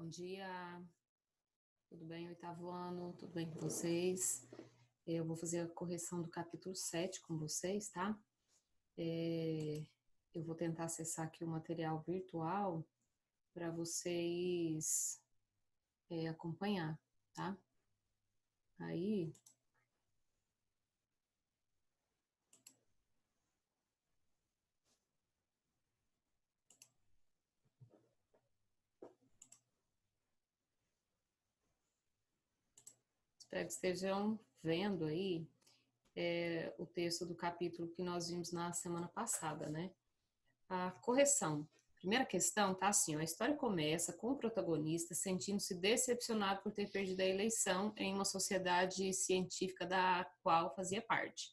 Bom dia, tudo bem? Oitavo ano, tudo bem com vocês? Eu vou fazer a correção do capítulo 7 com vocês, tá? Eu vou tentar acessar aqui o material virtual para vocês acompanhar, tá? Aí, espero que estejam vendo aí o texto do capítulo que nós vimos na semana passada, né? A correção. Primeira questão tá assim, ó, a história começa com o protagonista sentindo-se decepcionado por ter perdido a eleição em uma sociedade científica da qual fazia parte.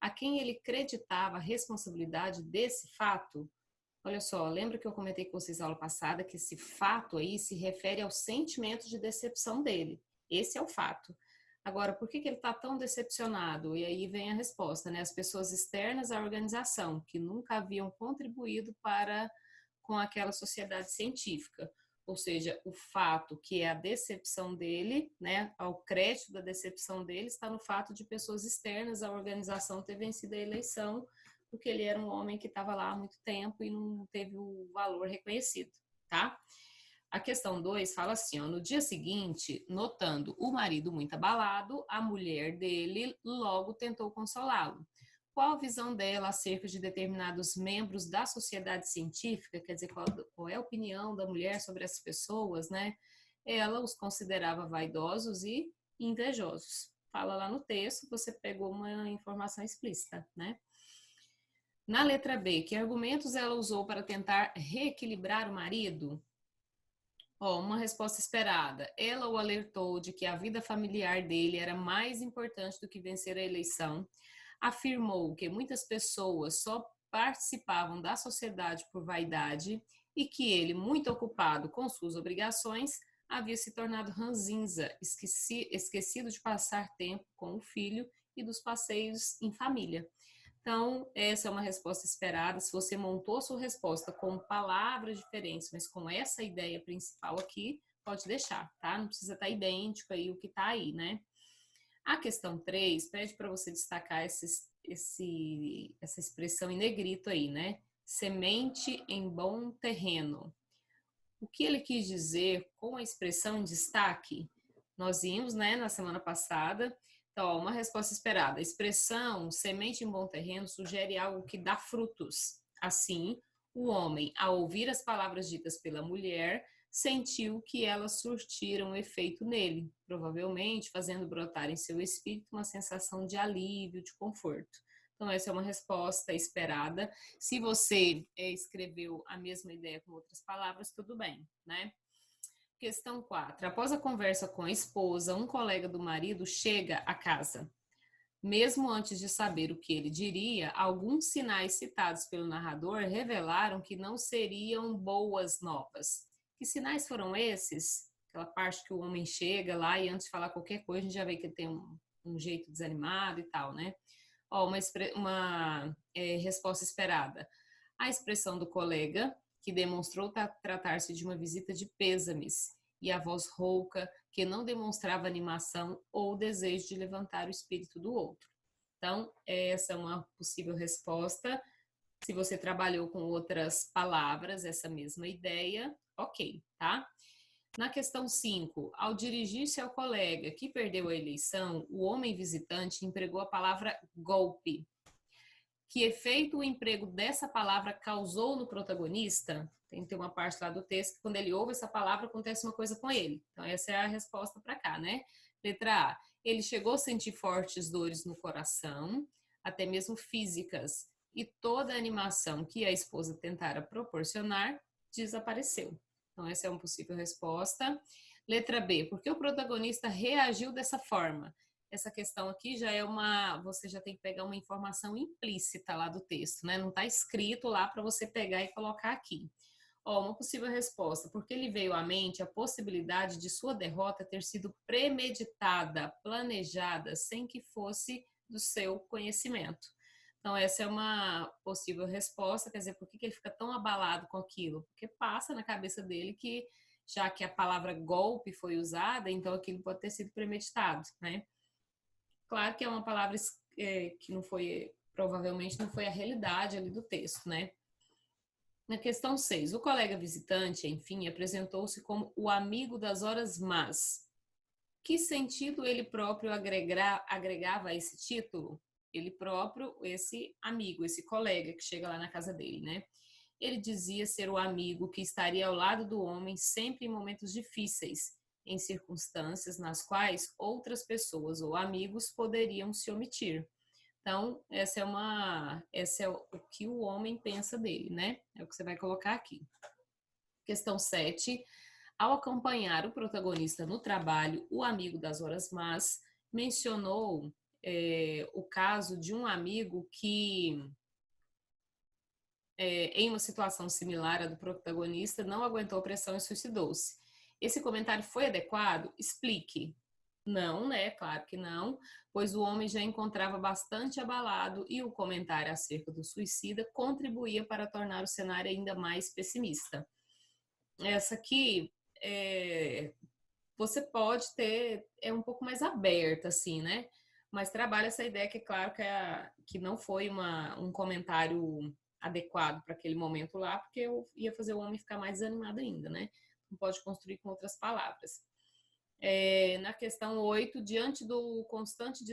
A quem ele creditava a responsabilidade desse fato? Olha só, lembra que eu comentei com vocês na aula passada que esse fato aí se refere ao sentimento de decepção dele. Esse é o fato. Agora, por que ele está tão decepcionado? E aí vem a resposta, né? As pessoas externas à organização, que nunca haviam contribuído com aquela sociedade científica. Ou seja, o fato que é a decepção dele, né? O crédito da decepção dele está no fato de pessoas externas à organização ter vencido a eleição, porque ele era um homem que estava lá há muito tempo e não teve o valor reconhecido, tá? A questão 2 fala assim, ó, no dia seguinte, notando o marido muito abalado, a mulher dele logo tentou consolá-lo. Qual a visão dela acerca de determinados membros da sociedade científica, quer dizer, qual é a opinião da mulher sobre essas pessoas, né? Ela os considerava vaidosos e invejosos. Fala lá no texto, você pegou uma informação explícita, né? Na letra B, que argumentos ela usou para tentar reequilibrar o marido? Uma resposta esperada. Ela o alertou de que a vida familiar dele era mais importante do que vencer a eleição. Afirmou que muitas pessoas só participavam da sociedade por vaidade e que ele, muito ocupado com suas obrigações, havia se tornado ranzinza, esquecido de passar tempo com o filho e dos passeios em família. Então, essa é uma resposta esperada. Se você montou sua resposta com palavras diferentes, mas com essa ideia principal aqui, pode deixar, tá? Não precisa estar idêntico aí o que está aí, né? A questão 3 pede para você destacar essa expressão em negrito aí, né? Semente em bom terreno. O que ele quis dizer com a expressão em destaque? Nós vimos, né, na semana passada. Então, uma resposta esperada. A expressão semente em bom terreno sugere algo que dá frutos. Assim, o homem, ao ouvir as palavras ditas pela mulher, sentiu que elas surtiram efeito nele, provavelmente fazendo brotar em seu espírito uma sensação de alívio, de conforto. Então, essa é uma resposta esperada. Se você escreveu a mesma ideia com outras palavras, tudo bem, né? Questão 4. Após a conversa com a esposa, um colega do marido chega à casa. Mesmo antes de saber o que ele diria, alguns sinais citados pelo narrador revelaram que não seriam boas novas. Que sinais foram esses? Aquela parte que o homem chega lá e antes de falar qualquer coisa, a gente já vê que ele tem um jeito desanimado e tal, né? Uma resposta esperada. A expressão do colega, que demonstrou tratar-se de uma visita de pêsames, e a voz rouca, que não demonstrava animação ou desejo de levantar o espírito do outro. Então, essa é uma possível resposta. Se você trabalhou com outras palavras, essa mesma ideia, ok, tá? Na questão 5, ao dirigir-se ao colega que perdeu a eleição, o homem visitante empregou a palavra golpe. Que efeito o emprego dessa palavra causou no protagonista? Tem que ter uma parte lá do texto que quando ele ouve essa palavra acontece uma coisa com ele. Então essa é a resposta para cá, né? Letra A. Ele chegou a sentir fortes dores no coração, até mesmo físicas, e toda a animação que a esposa tentara proporcionar desapareceu. Então essa é uma possível resposta. Letra B. Por que o protagonista reagiu dessa forma? Essa questão aqui já é você já tem que pegar uma informação implícita lá do texto, né? Não está escrito lá para você pegar e colocar aqui. Uma possível resposta, porque lhe veio à mente a possibilidade de sua derrota ter sido premeditada, planejada, sem que fosse do seu conhecimento. Então, essa é uma possível resposta, quer dizer, por que ele fica tão abalado com aquilo? Porque passa na cabeça dele que já que a palavra golpe foi usada, então aquilo pode ter sido premeditado, né? Claro que é uma palavra que não foi, provavelmente não foi a realidade ali do texto, né? Na questão 6, o colega visitante, enfim, apresentou-se como o amigo das horas más. Que sentido ele próprio agregava a esse título? Ele próprio, esse amigo, esse colega que chega lá na casa dele, né? Ele dizia ser o amigo que estaria ao lado do homem sempre em momentos difíceis, em circunstâncias nas quais outras pessoas ou amigos poderiam se omitir. Então, essa é o que o homem pensa dele, né? É o que você vai colocar aqui. Questão 7. Ao acompanhar o protagonista no trabalho, o amigo das horas más mencionou o caso de um amigo que, em uma situação similar à do protagonista, não aguentou a pressão e suicidou-se. Esse comentário foi adequado? Explique. Não, né? Claro que não, pois o homem já encontrava bastante abalado e o comentário acerca do suicida contribuía para tornar o cenário ainda mais pessimista. Essa aqui, você pode ter, é um pouco mais aberta, assim, né? Mas trabalha essa ideia que, claro, que não foi um comentário adequado para aquele momento lá, porque eu ia fazer o homem ficar mais desanimado ainda, né? Não pode construir com outras palavras. Na questão 8, diante do constante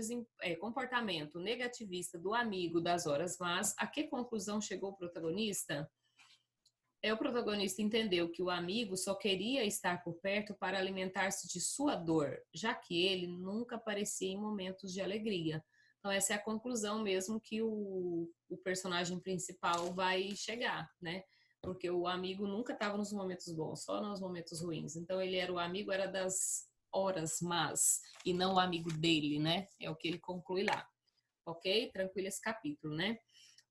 comportamento negativista do amigo das horas más, a que conclusão chegou o protagonista? O protagonista entendeu que o amigo só queria estar por perto para alimentar-se de sua dor, já que ele nunca aparecia em momentos de alegria. Então, essa é a conclusão mesmo que o personagem principal vai chegar, né? Porque o amigo nunca estava nos momentos bons, só nos momentos ruins. Então, ele era o amigo, era das horas más, e não o amigo dele, né? É o que ele conclui lá. Ok? Tranquilo esse capítulo, né?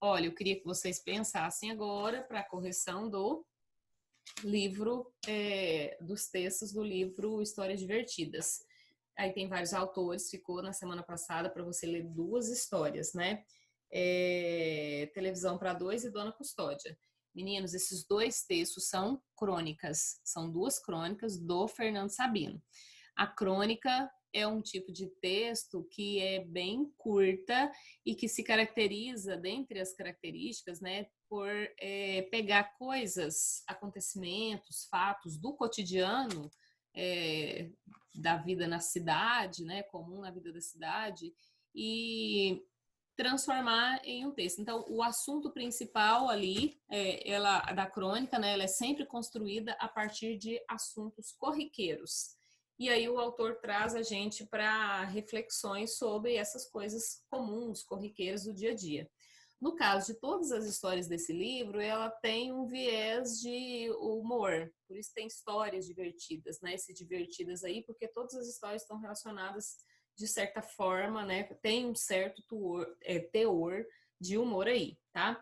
Olha, eu queria que vocês pensassem agora para a correção do livro, dos textos do livro Histórias Divertidas. Aí tem vários autores, ficou na semana passada para você ler 2 histórias, né? Televisão para 2 e Dona Custódia. Meninos, esses 2 textos são crônicas, são 2 crônicas do Fernando Sabino. A crônica é um tipo de texto que é bem curta e que se caracteriza, dentre as características, né, por pegar coisas, acontecimentos, fatos do cotidiano da vida na cidade, né, comum na vida da cidade, e transformar em um texto. Então, o assunto principal ali, da crônica, né, ela é sempre construída a partir de assuntos corriqueiros. E aí o autor traz a gente para reflexões sobre essas coisas comuns, corriqueiras do dia a dia. No caso de todas as histórias desse livro, ela tem um viés de humor, por isso tem histórias divertidas, né? Esse divertidas aí, porque todas as histórias estão relacionadas de certa forma, né? Tem um certo teor de humor aí, tá?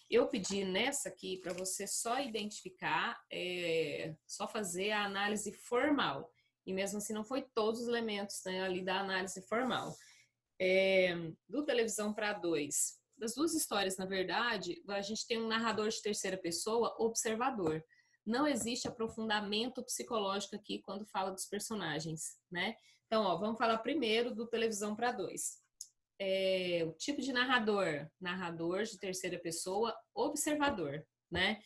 Eu pedi nessa aqui para você só identificar, só fazer a análise formal. E mesmo assim não foi todos os elementos, né, ali da análise formal. Do Televisão para 2. Das 2 histórias, na verdade, a gente tem um narrador de terceira pessoa observador. Não existe aprofundamento psicológico aqui quando fala dos personagens, né? Então, ó, vamos falar primeiro do Televisão para 2. O tipo de narrador de terceira pessoa, observador, né?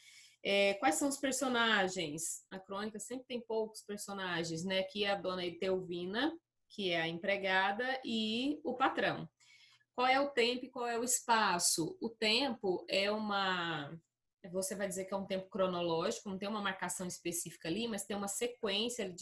Quais são os personagens? A crônica sempre tem poucos personagens, né? Que é a dona Etelvina, que é a empregada, e o patrão. Qual é o tempo e qual é o espaço? O tempo você vai dizer que é um tempo cronológico, não tem uma marcação específica ali, mas tem uma sequência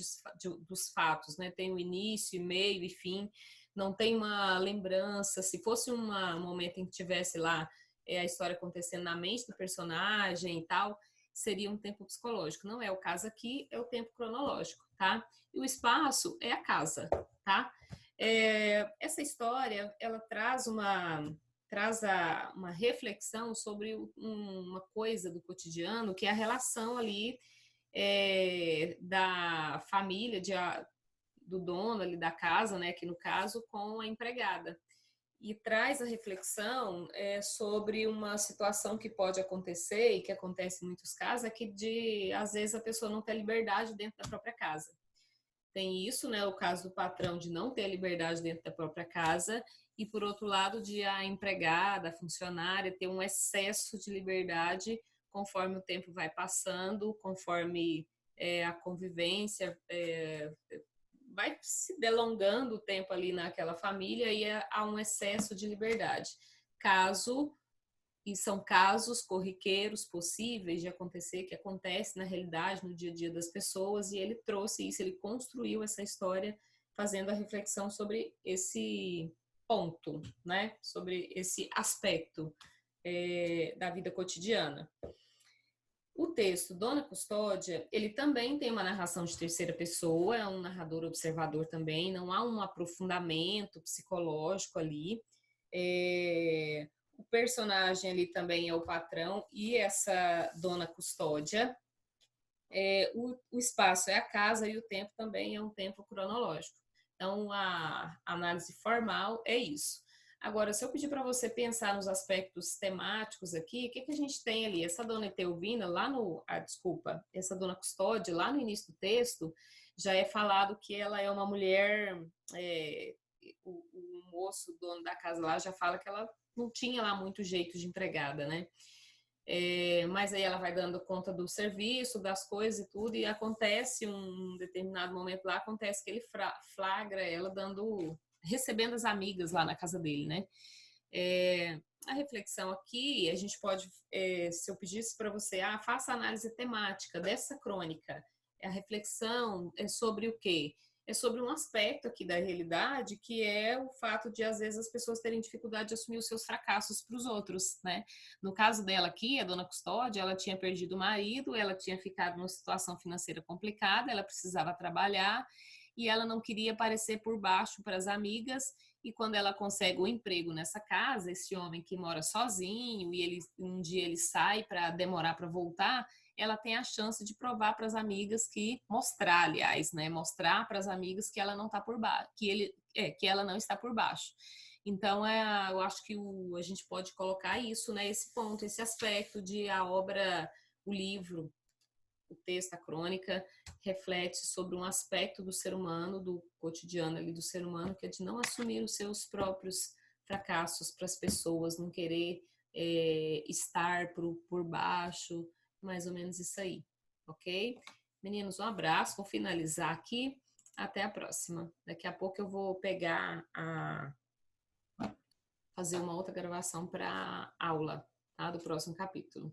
dos fatos, né? Tem o início, meio e fim, não tem uma lembrança. Se fosse um momento em que tivesse lá a história acontecendo na mente do personagem e tal, seria um tempo psicológico. Não é o caso aqui, é o tempo cronológico, tá? E o espaço é a casa, tá? Essa história, ela traz uma reflexão sobre uma coisa do cotidiano, que é a relação ali da família, do dono ali da casa, né, que no caso, com a empregada. e traz a reflexão sobre uma situação que pode acontecer e que acontece em muitos casos, é que às vezes a pessoa não tem liberdade dentro da própria casa. Tem isso, né, o caso do patrão de não ter liberdade dentro da própria casa, e por outro lado de a empregada, a funcionária ter um excesso de liberdade conforme o tempo vai passando, conforme a convivência vai se delongando o tempo ali naquela família e há um excesso de liberdade. E são casos corriqueiros possíveis de acontecer, que acontece na realidade, no dia a dia das pessoas, e ele trouxe isso, ele construiu essa história fazendo a reflexão sobre esse ponto, né? Sobre esse aspecto da vida cotidiana. O texto Dona Custódia, ele também tem uma narração de terceira pessoa, é um narrador observador também, não há um aprofundamento psicológico ali. O personagem ali também é o patrão e essa Dona Custódia. O espaço é a casa e o tempo também é um tempo cronológico. Então, a análise formal é isso. Agora, se eu pedir para você pensar nos aspectos temáticos aqui, o que a gente tem ali? Essa dona Etelvina, essa dona Custódia, lá no início do texto, já é falado que ela é uma mulher, o moço, dono da casa lá, já fala que ela não tinha lá muito jeito de empregada, né? Mas aí ela vai dando conta do serviço, das coisas e tudo, e acontece um determinado momento lá, acontece que ele flagra ela recebendo as amigas lá na casa dele, né? A reflexão aqui, a gente pode, se eu pedisse para você, faça a análise temática dessa crônica, a reflexão é sobre o quê? É sobre um aspecto aqui da realidade, que é o fato de, às vezes, as pessoas terem dificuldade de assumir os seus fracassos para os outros, né? No caso dela aqui, a dona Custódia, ela tinha perdido o marido, ela tinha ficado numa situação financeira complicada, ela precisava trabalhar e ela não queria aparecer por baixo para as amigas, e quando ela consegue o emprego nessa casa, esse homem que mora sozinho, e um dia ele sai para demorar para voltar, ela tem a chance de provar para as amigas mostrar para as amigas que ela não está por baixo, que ela não está por baixo. Então, eu acho que a gente pode colocar isso, né, esse ponto, esse aspecto de a obra, o livro, o texto, a crônica, reflete sobre um aspecto do ser humano, do cotidiano ali do ser humano, que é de não assumir os seus próprios fracassos para as pessoas, não querer estar por baixo, mais ou menos isso aí, ok? Meninos, um abraço, vou finalizar aqui, até a próxima. Daqui a pouco eu vou fazer uma outra gravação para aula, tá? Do próximo capítulo.